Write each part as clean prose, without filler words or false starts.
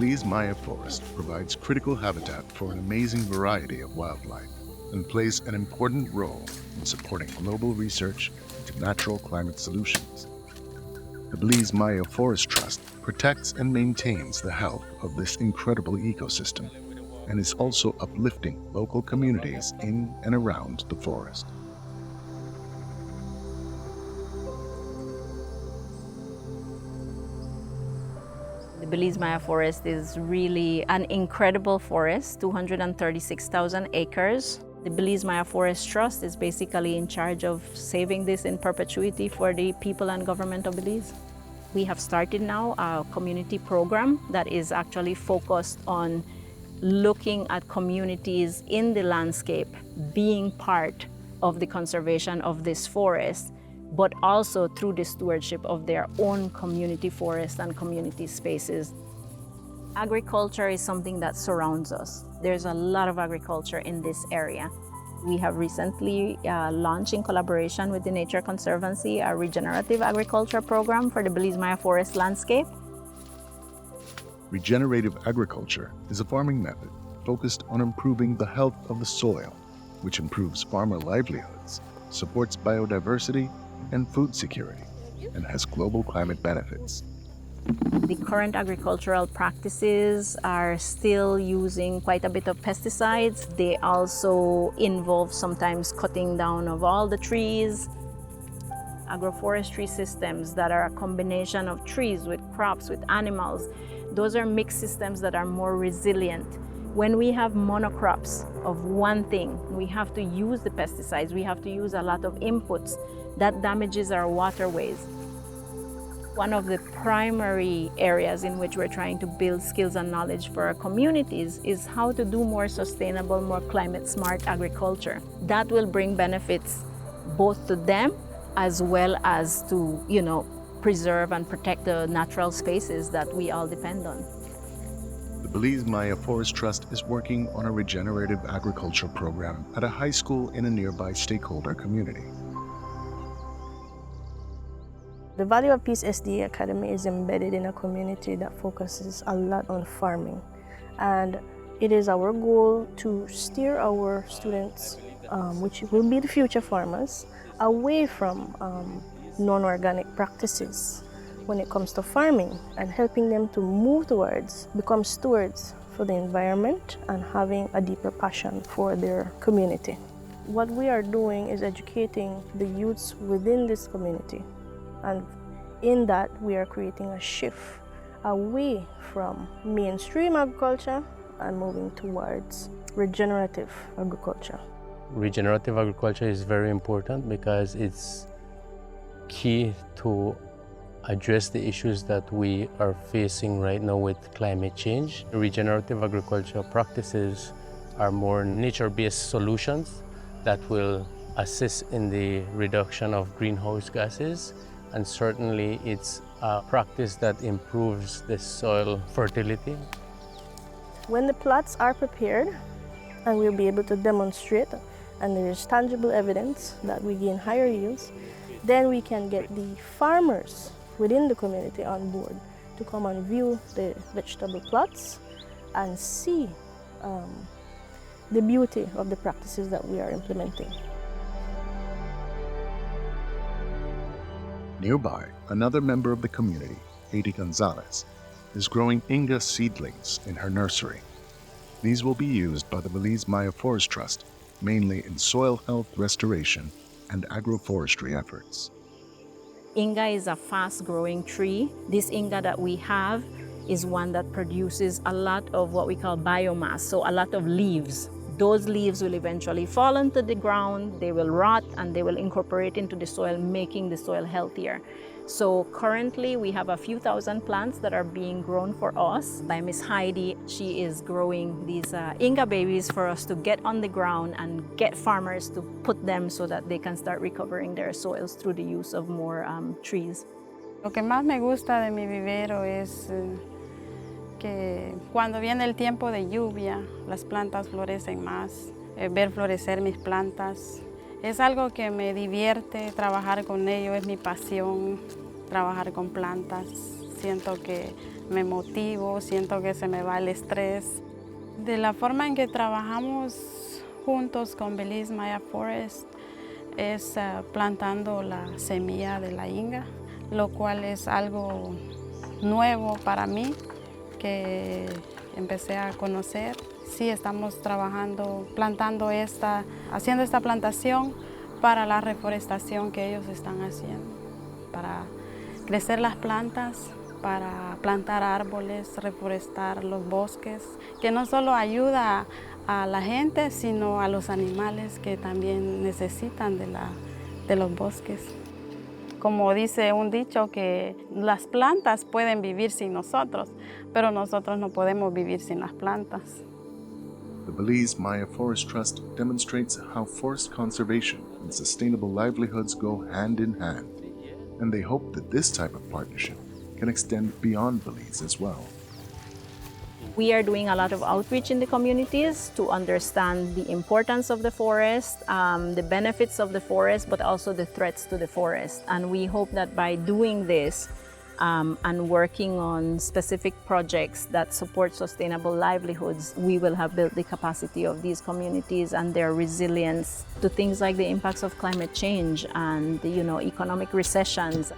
Belize Maya Forest provides critical habitat for an amazing variety of wildlife and plays an important role in supporting global research into natural climate solutions. The Belize Maya Forest Trust protects and maintains the health of this incredible ecosystem and is also uplifting local communities in and around the forest. The Belize Maya Forest is really an incredible forest, 236,000 acres. The Belize Maya Forest Trust is basically in charge of saving this in perpetuity for the people and government of Belize. We have started now a community program that is actually focused on looking at communities in the landscape being part of the conservation of this forest, but also through the stewardship of their own community forests and community spaces. Agriculture is something that surrounds us. There's a lot of agriculture in this area. We have recently launched in collaboration with the Nature Conservancy a regenerative agriculture program for the Belize Maya Forest landscape. Regenerative agriculture is a farming method focused on improving the health of the soil, which improves farmer livelihoods, supports biodiversity and food security, and has global climate benefits. The current agricultural practices are still using quite a bit of pesticides. They also involve sometimes cutting down of all the trees. Agroforestry systems that are a combination of trees with crops, with animals, those are mixed systems that are more resilient. When we have monocrops of one thing, we have to use the pesticides, we have to use a lot of inputs. That damages our waterways. One of the primary areas in which we're trying to build skills and knowledge for our communities is how to do more sustainable, more climate smart agriculture. That will bring benefits both to them as well as to, preserve and protect the natural spaces that we all depend on. The Belize Maya Forest Trust is working on a regenerative agriculture program at a high school in a nearby stakeholder community. The Valley of Peace SDA Academy is embedded in a community that focuses a lot on farming. And it is our goal to steer our students, which will be the future farmers, away from non-organic practices when it comes to farming and helping them to move towards become stewards for the environment and having a deeper passion for their community. What we are doing is educating the youths within this community. And in that, we are creating a shift away from mainstream agriculture and moving towards regenerative agriculture. Regenerative agriculture is very important because it's key to address the issues that we are facing right now with climate change. Regenerative agriculture practices are more nature-based solutions that will assist in the reduction of greenhouse gases. And certainly it's a practice that improves the soil fertility. When the plots are prepared and we'll be able to demonstrate and there is tangible evidence that we gain higher yields, then we can get the farmers within the community on board to come and view the vegetable plots and see the beauty of the practices that we are implementing. Nearby, another member of the community, Haiti Gonzalez, is growing Inga seedlings in her nursery. These will be used by the Belize Maya Forest Trust, mainly in soil health restoration and agroforestry efforts. Inga is a fast-growing tree. This Inga that we have is one that produces a lot of what we call biomass, so a lot of leaves. Those leaves will eventually fall into the ground, they will rot, and they will incorporate into the soil, making the soil healthier. So currently we have a few thousand plants that are being grown for us by Miss Heidi. She is growing these Inga babies for us to get on the ground and get farmers to put them so that they can start recovering their soils through the use of more trees. Lo que más me gusta de mi vivero es que cuando viene el tiempo de lluvia, las plantas florecen más, ver florecer mis plantas. Es algo que me divierte, trabajar con ello es mi pasión, trabajar con plantas. Siento que me motivo, siento que se me va el estrés. De la forma en que trabajamos juntos con Belize Maya Forest es plantando la semilla de la inga, lo cual es algo nuevo para mí que empecé a conocer. Sí, estamos trabajando, haciendo esta plantación para la reforestación que ellos están haciendo, para crecer las plantas, para plantar árboles, reforestar los bosques, que no solo ayuda a la gente, sino a los animales que también necesitan de los bosques. Como dice un dicho, que las plantas pueden vivir sin nosotros, pero nosotros no podemos vivir sin las plantas. The Belize Maya Forest Trust demonstrates how forest conservation and sustainable livelihoods go hand in hand, and they hope that this type of partnership can extend beyond Belize as well. We are doing a lot of outreach in the communities to understand the importance of the forest, the benefits of the forest, but also the threats to the forest. And we hope that by doing this and working on specific projects that support sustainable livelihoods, we will have built the capacity of these communities and their resilience to things like the impacts of climate change and, economic recessions.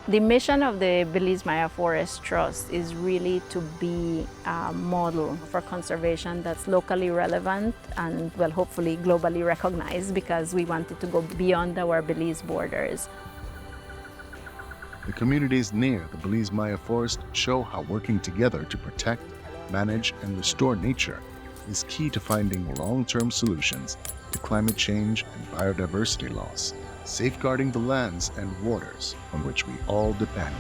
The mission of the Belize Maya Forest Trust is really to be a model for conservation that's locally relevant and, hopefully globally recognized, because we wanted to go beyond our Belize borders. The communities near the Belize Maya Forest show how working together to protect, manage, and restore nature is key to finding long-term solutions to climate change and biodiversity loss, safeguarding the lands and waters on which we all depend.